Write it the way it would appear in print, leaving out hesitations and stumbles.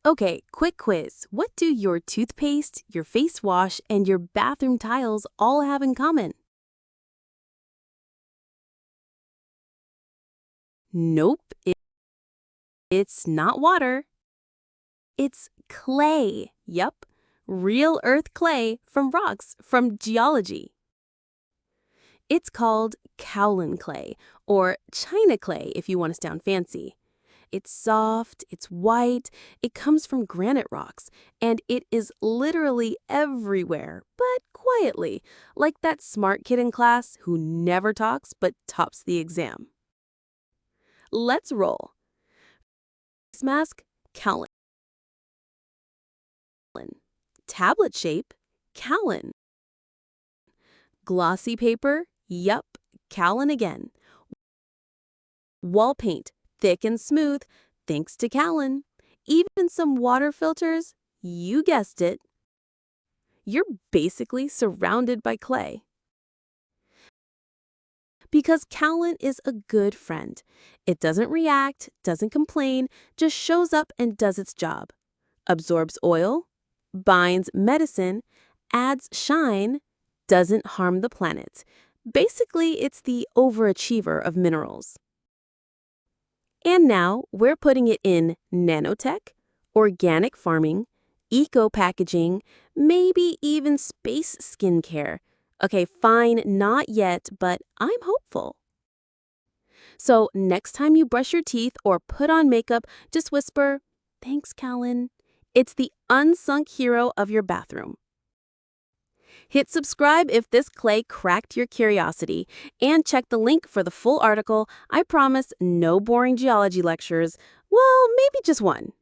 Okay, quick quiz. What do your toothpaste, your face wash, and your bathroom tiles all have in common? Nope, it's not water. It's clay. Yup, real earth clay from rocks from geology. It's called Kaolin Clay, or China clay if you want to sound fancy. It's soft, it's white, it comes from granite rocks, and it is literally everywhere, but quietly, like that smart kid in class who never talks but tops the exam. Let's roll. Face mask, Kaolin. Tablet shape, Kaolin. Glossy paper, yup, Kaolin again. Wall paint, thick and smooth, thanks to Kaolin. Even some water filters, you guessed it. You're basically surrounded by clay. Because Kaolin is a good friend. It doesn't react, doesn't complain, just shows up and does its job. Absorbs oil, binds medicine, adds shine, doesn't harm the planet. Basically, it's the overachiever of minerals. And now we're putting it in nanotech, organic farming, eco-packaging, maybe even space skincare. Okay, fine, not yet, but I'm hopeful. So next time you brush your teeth or put on makeup, just whisper, "Thanks, Callan." It's the unsung hero of your bathroom. Hit subscribe if this clay cracked your curiosity, and check the link for the full article. I promise no boring geology lectures. Well, maybe just one.